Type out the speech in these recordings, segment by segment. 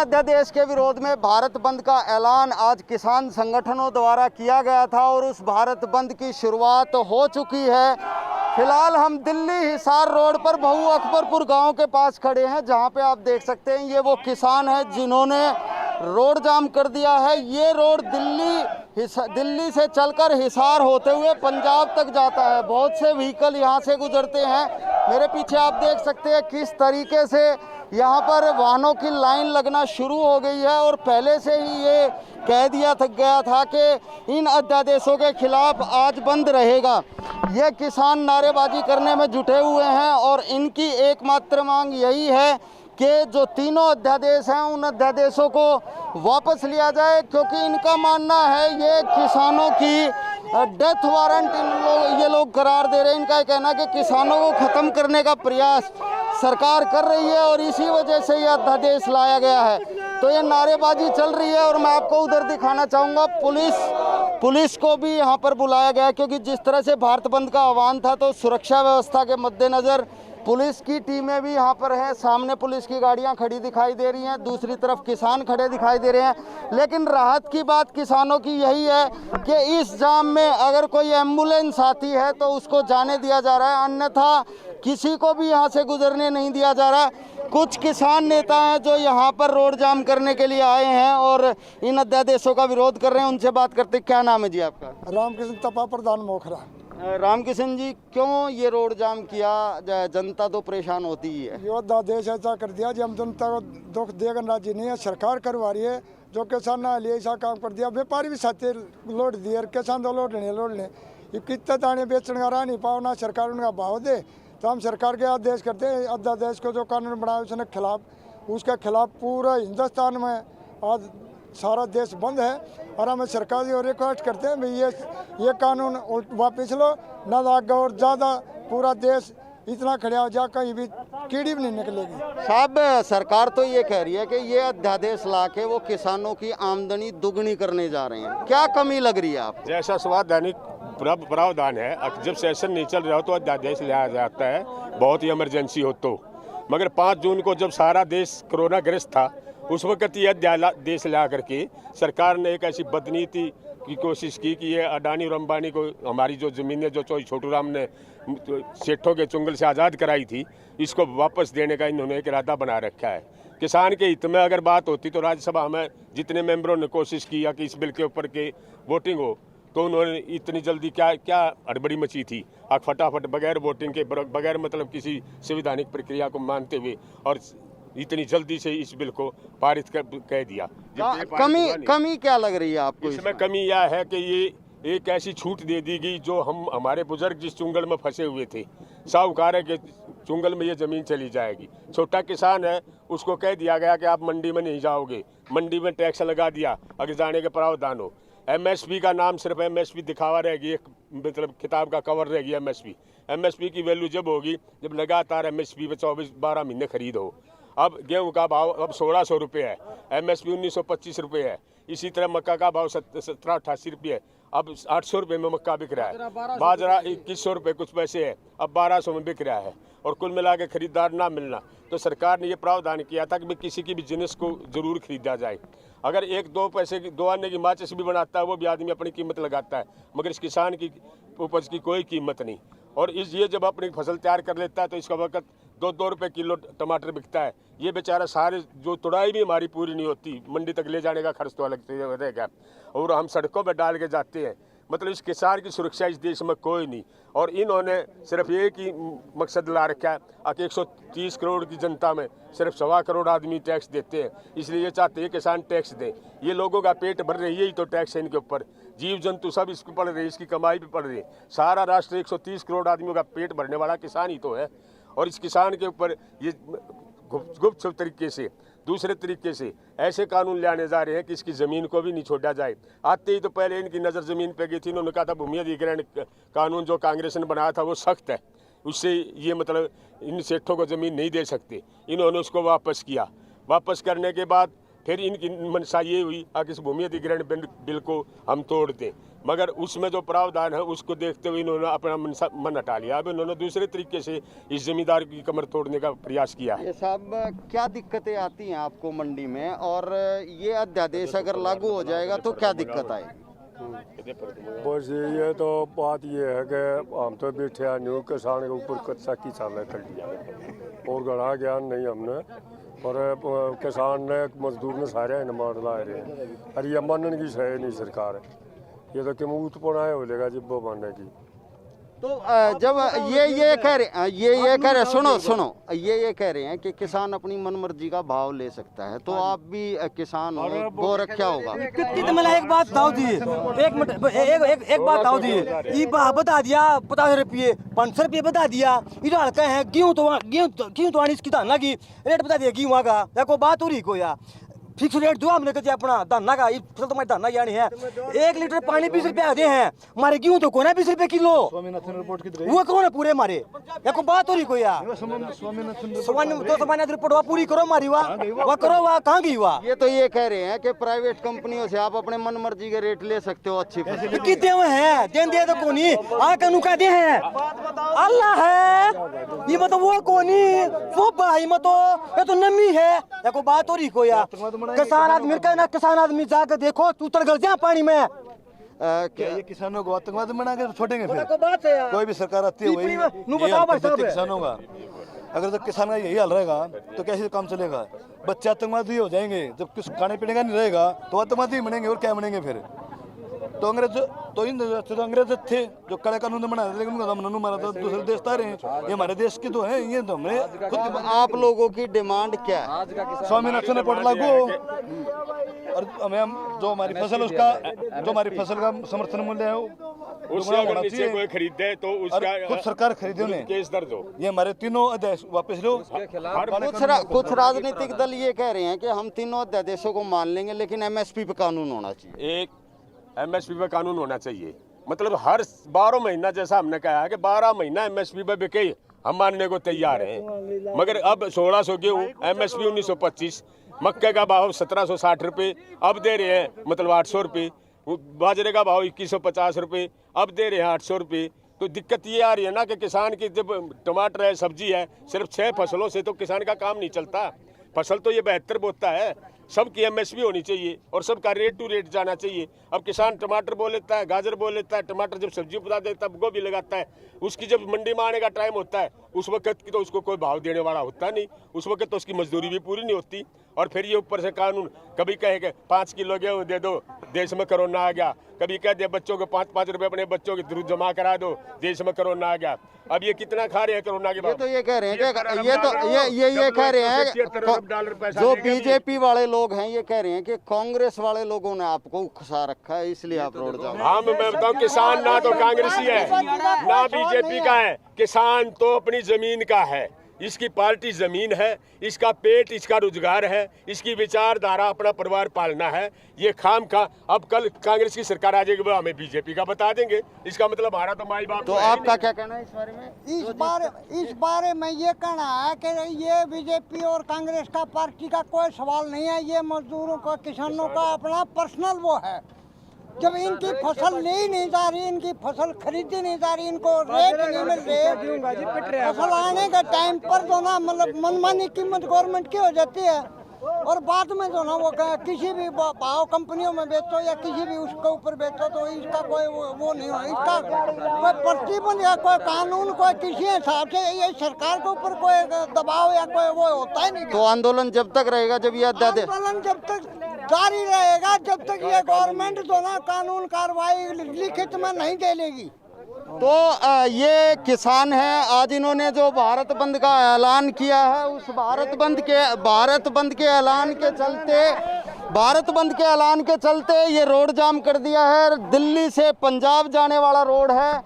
अध्यादेश के विरोध में भारत बंद का ऐलान आज किसान संगठनों द्वारा किया गया था और उस भारत बंद की शुरुआत हो चुकी है। फिलहाल हम दिल्ली हिसार रोड पर बहु अकबरपुर गांव के पास खड़े हैं, जहां पे आप देख सकते हैं ये वो किसान हैं जिन्होंने रोड जाम कर दिया है। ये रोड दिल्ली से चलकर हिसार होते हुए पंजाब तक जाता है। बहुत से व्हीकल यहां से गुजरते हैं। मेरे पीछे आप देख सकते हैं किस तरीके से यहाँ पर वाहनों की लाइन लगना शुरू हो गई है और पहले से ही ये कह दिया गया था कि इन अध्यादेशों के खिलाफ आज बंद रहेगा। ये किसान नारेबाजी करने में जुटे हुए हैं और इनकी एकमात्र मांग यही है कि जो तीनों अध्यादेश हैं उन अध्यादेशों को वापस लिया जाए, क्योंकि इनका मानना है ये किसानों की डेथ वारंट ये लोग करार दे रहे हैं। इनका कहना है कि किसानों को ख़त्म करने का प्रयास सरकार कर रही है और इसी वजह से यह अध्यादेश लाया गया है। तो ये नारेबाजी चल रही है और मैं आपको उधर दिखाना चाहूँगा। पुलिस को भी यहाँ पर बुलाया गया, क्योंकि जिस तरह से भारत बंद का आह्वान था तो सुरक्षा व्यवस्था के मद्देनज़र पुलिस की टीमें भी यहाँ पर हैं। सामने पुलिस की गाड़ियाँ खड़ी दिखाई दे रही हैं, दूसरी तरफ किसान खड़े दिखाई दे रहे हैं। लेकिन राहत की बात किसानों की यही है कि इस जाम में अगर कोई एम्बुलेंस आती है तो उसको जाने दिया जा रहा है, अन्यथा किसी को भी यहाँ से गुजरने नहीं दिया जा रहा। कुछ किसान नेता हैं जो यहाँ पर रोड जाम करने के लिए आए हैं और इन अध्यादेशों का विरोध कर रहे हैं। उनसे बात करते हैं। क्या नाम है जी आपका? रामकृष्ण तपा, प्रधान मोखरा। रामकिशन जी, क्यों ये रोड जाम किया? जनता तो परेशान होती ही है। ये अध्यादेश ऐसा कर दिया जी, हम जनता को दुख देकर राजी नहीं है। सरकार करवा रही है, जो किसान ना लिए ऐसा काम कर दिया। व्यापारी भी साथी लौट दिए, किसान तो लौट लें। ये कितने दाने बेचने का रहा नहीं पाओ, ना सरकार उनका भाव दे। तो हम सरकार के आदेश करते हैं, अध्यादेश को जो कानून बनाया उसने खिलाफ, उसके खिलाफ पूरा हिंदुस्तान में आज सारा देश बंद है। और हम सरकार से रिक्वेस्ट करते हैं भाई ये कानून वापस लो, ना आगे और ज़्यादा पूरा देश इतना खड़ा हो जा कहीं भी कीड़ी भी नहीं निकलेगी। साहब, सरकार तो ये कह रही है कि ये अध्यादेश लाके वो किसानों की आमदनी दुगनी करने जा रहे हैं। क्या कमी लग रही है आपको? जैसा संवैधानिक प्रावधान है, जब सेशन नहीं चल रहा हो तो अध्यादेश लाया जाता है, बहुत ही इमरजेंसी हो तो। मगर 5 जून को जब सारा देश कोरोना ग्रस्त था, उस वक्त ये अध्यादेश ला करके सरकार ने एक ऐसी बदनीति की कोशिश की कि ये अडानी और अंबानी को हमारी जो ज़मीनें जो छोटू राम ने सेठों के चुंगल से आज़ाद कराई थी, इसको वापस देने का इन्होंने एक इरादा बना रखा है। किसान के हित में अगर बात होती तो राज्यसभा में जितने मेंबरों ने कोशिश किया कि इस बिल के ऊपर के वोटिंग हो, तो उन्होंने इतनी जल्दी क्या हड़बड़ी मची थी। अब फटाफट बगैर वोटिंग के, बगैर मतलब किसी संवैधानिक प्रक्रिया को मानते हुए और इतनी जल्दी से इस बिल को पारित कह दिया। कमी क्या लग रही है आपको? इसमें कमी यह है कि ये एक ऐसी छूट दे दी गई जो हमारे बुजुर्ग जिस चुंगल में फंसे हुए थे, साहूकार के चुंगल में ये ज़मीन चली जाएगी। छोटा किसान है, उसको कह दिया गया कि आप मंडी में नहीं जाओगे, मंडी में टैक्स लगा दिया, अगर जाने के प्रावधान हो। एमएसपी का नाम सिर्फ एमएसपी दिखावा रहेगी, एक मतलब किताब का कवर रहेगी। एमएसपी की वैल्यू जब होगी जब लगातार एमएसपी पे 24-12 महीने खरीद हो। अब गेहूं का भाव अब 1600 रुपये है, एमएसपी 1925 रुपये है। इसी तरह मक्का का भाव 1788 रुपये है, अब 800 रुपये में मक्का बिक रहा है। बाजरा 2100 रुपये कुछ पैसे है, अब 1200 में बिक रहा है। और कुल मिला के खरीदार ना मिलना, तो सरकार ने ये प्रावधान किया था कि किसी की भी जिनिस को ज़रूर खरीदा जाए। अगर 1-2 पैसे की 2 आने की माचिस भी बनाता है, वो भी आदमी अपनी कीमत लगाता है, मगर इस किसान की उपज की कोई कीमत नहीं। और ये जब अपनी फसल तैयार कर लेता है तो इसका वक्त 2-2 रुपये किलो टमाटर बिकता है। ये बेचारा सारे जो तुड़ाई भी हमारी पूरी नहीं होती, मंडी तक ले जाने का खर्च तो अलग से रहेगा, और हम सड़कों पर डाल के जाते हैं। मतलब इस किसान की सुरक्षा इस देश में कोई नहीं। और इन्होंने सिर्फ एक ही मकसद ला रखा है कि 130 करोड़ की जनता में सिर्फ 1.25 करोड़ आदमी टैक्स देते हैं, इसलिए ये चाहते हैं किसान टैक्स दें। ये लोगों का पेट भर रही है, यही तो टैक्स है इनके ऊपर। जीव जंतु सब इसको पड़ रहे हैं, इसकी कमाई भी पड़ रही है। सारा राष्ट्र 130 करोड़ आदमियों का पेट भरने वाला किसान ही तो है। और इस किसान के ऊपर ये गुप्त तरीके से, दूसरे तरीके से ऐसे कानून लाने जा रहे हैं कि इसकी ज़मीन को भी नहीं छोड़ा जाए। आते ही तो पहले इनकी नज़र ज़मीन पे गई थी। इन्होंने कहा था भूमि अधिग्रहण कानून जो कांग्रेस ने बनाया था वो सख्त है, उससे ये मतलब इन सेठों को ज़मीन नहीं दे सकते। इन्होंने उसको वापस किया। वापस करने के बाद फिर इनकी मंशा ये हुई कि इस भूमि अधिग्रहण बिल को हम तोड़ दें। मगर उसमें जो प्रावधान है उसको देखते हुए इन्होंने अपना मन हटा लिया। अब इन्होंने दूसरे तरीके से इस जमींदार की कमर तोड़ने का प्रयास किया है। ये साहब क्या दिक्कतें आती हैं आपको मंडी में, और ये अध्यादेश अगर लागू हो जाएगा तो क्या दिक्कत आएगी? बस ये तो बात ये है कि हम तो बैठे हैं न्यू किसान के ऊपर कच्चा की चाल कर दिया और गड़ा ज्ञान नहीं हमने, पर किसान ने मजदूर ने सारे मार ला रहे हैं। अरे ये मानने की है नहीं सरकार, ये तो कमूत पड़ा बोलेगा जब वो मानने की। तो जब ये कह रहे सुनो ये कह रहे हैं कि किसान अपनी मनमर्जी का भाव ले सकता है, तो आप भी किसान हो, वो रखा होगा। कितनी मतलब एक बात बताओ दी, एक मिनट एक बात बताओ दी, ये बता दिया 50 रुपये 500 रुपये बता दिया, ये हल्का है गेहूँ तो इसकी धाना की रेट बता दिया गेहूँ का, देखो बात हो रही को या फिक्स रेट दो हमने कहा अपना धाना का, फसल तुम्हारी धाना यानी है 1 लीटर पानी 20 रुपये आते हैं, हमारे गेहूँ तो कौन है 20 रुपये किलो, वो कौन है पूरे हमारे, देखो बात हो रही कोई यार 200 रिपोर्ट वहाँ पूरी करो हमारी, वहाँ करो वहाँ कहाँ गई वहाँ। ये तो ये कह रहे हैं कि प्राइवेट कंपनियों से आप अपने मन मर्जी के रेट ले सकते हो अच्छी फसल। कितने हुए हैं देन दिया तो कोनी आके नुका दे हैं अल्लाह है, ये मतलब वो कोनी वो भाई मतो ये तो नमी है, देखो बात हो रही कोई यार। किसान आदमी का ना, किसान आदमी जाकर देखो तू उतर गल पानी में। क्या ये किसानों को आतंकवादी बना के छोड़ेंगे? फिर बात है यार, कोई भी सरकार आती है वही किसानों का, अगर तो किसान का यही हाल रहेगा तो कैसे काम चलेगा? बच्चे आतंकवादी हो जाएंगे, जब कुछ खाने पीने का नहीं रहेगा तो आतंकवादी बनेंगे, और क्या बनेंगे फिर? तो अंग्रेज थे जो कड़े कानून बना रहे, लेकिन उन्होंने मारा था, दूसरे देश तारे हैं, ये हमारे देश की तो है, ये तो हमने खुद। आप लोगों की डिमांड क्या है? स्वामीनाथन रिपोर्ट लागू हो और हमें जो हमारी फसल का समर्थन मूल्य है उससे अगर नीचे कोई खरीदे तो उसका खुद सरकार खरीदे उन्हें केस दर्ज हो। ये हमारे तीनों अध्यादेश वापस लो। कुछ राजनीतिक दल ये कह रहे हैं कि हम तीनों अध्यादेशों को मान लेंगे, लेकिन एमएसपी पे कानून होना चाहिए। एक एमएसपी पे कानून होना चाहिए, मतलब हर 12 महीना, जैसा हमने कहा है कि 12 महीना एमएसपी पे बिके हम मानने को तैयार हैं। मगर अब 1600 गेहूँ एमएसपी 1925, मक्के का भाव 1760 रुपये अब दे रहे हैं, मतलब 800 रुपये, बाजरे का भाव 2150 रुपये अब दे रहे हैं 800 रुपये। तो दिक्कत ये आ रही है ना कि किसान की जब टमाटर है, सब्जी है, सिर्फ 6 फसलों से तो किसान का काम नहीं चलता। फसल तो ये 72 बोता है, सबकी एमएसपी होनी चाहिए और सबका रेट टू रेट जाना चाहिए। अब किसान टमाटर बो लेता है, गाजर बो लेता है, टमाटर जब सब्जी उपजा देता है, गोभी लगाता है, उसकी जब मंडी में आने का टाइम होता है उस वक्त की तो उसको कोई भाव देने वाला होता नहीं, उस वक्त तो उसकी मजदूरी भी पूरी नहीं होती। और फिर ये ऊपर से कानून कभी कहे कि 5 किलो गेहूँ दे दो, देश में कोरोना आ गया, कभी कह दे बच्चों को 5-5 रुपए अपने बच्चों के थ्रू जमा करा दो, देश में कोरोना आ गया। अब ये कितना खा रहे हैं कोरोना के बाद? ये तो ये कह रहे हैं कि ये कह रहे हैं जो बीजेपी वाले लोग हैं, ये कह रहे हैं कि कांग्रेस वाले लोगों ने आपको उकसा रखा है इसलिए आप रोड जाओ। हाँ, मैं बताऊँ, किसान ना तो कांग्रेसी है ना बीजेपी का है, किसान तो अपनी जमीन का है, इसकी पार्टी जमीन है, इसका पेट इसका रोजगार है, इसकी विचारधारा अपना परिवार पालना है। ये खाम का अब कल कांग्रेस की सरकार आ जाएगी, वो हमें बीजेपी का बता देंगे, इसका मतलब हमारा तो माई बाप। तो आपका क्या कहना है इस बारे में? इस बारे में ये कहना है कि ये बीजेपी और कांग्रेस का पार्टी का कोई सवाल नहीं है, ये मजदूरों का किसानों का अपना पर्सनल वो है। जब इनकी फसल ले ही नहीं जा रही, इनकी फसल खरीदी नहीं जा रही, इनको रेट नहीं मिल रहे, फसल आने के टाइम पर जो ना मतलब मनमानी कीमत गवर्नमेंट की हो जाती है, और बाद में जो ना वो किसी भी भाव कंपनियों में बेचो या किसी भी उसके ऊपर बेचो तो इसका कोई वो नहीं हो, इसका कोई प्रतिबंध या कोई कानून कोई किसी हिसाब से ये सरकार के ऊपर कोई दबाव या कोई वो होता ही नहीं। तो आंदोलन जब तक रहेगा, जब ये अध्यादेश आंदोलन जब तक जारी रहेगा, जब तक ये गवर्नमेंट जो ना कानून कार्रवाई लिखित में नहीं दे लेगी। तो ये किसान हैं, आज इन्होंने जो भारत बंद का ऐलान किया है, उस भारत बंद के ऐलान के चलते ये रोड जाम कर दिया है। दिल्ली से पंजाब जाने वाला रोड है,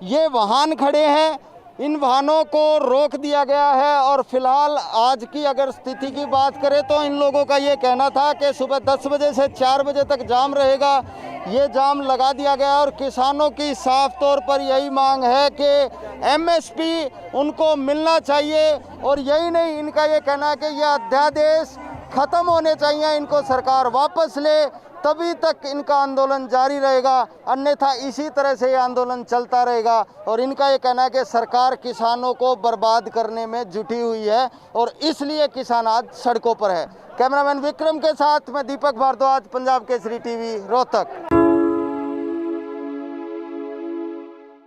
ये वाहन खड़े हैं, इन वाहनों को रोक दिया गया है। और फिलहाल आज की अगर स्थिति की बात करें तो इन लोगों का ये कहना था कि सुबह 10 बजे से 4 बजे तक जाम रहेगा, ये जाम लगा दिया गया। और किसानों की साफ तौर पर यही मांग है कि एमएसपी उनको मिलना चाहिए, और यही नहीं, इनका ये कहना है कि यह अध्यादेश ख़त्म होने चाहिए, इनको सरकार वापस ले, तभी तक इनका आंदोलन जारी रहेगा, अन्यथा इसी तरह से ये आंदोलन चलता रहेगा। और इनका ये कहना है कि सरकार किसानों को बर्बाद करने में जुटी हुई है और इसलिए किसान आज सड़कों पर है। कैमरामैन विक्रम के साथ मैं दीपक भारद्वाज, पंजाब केसरी टीवी, रोहतक।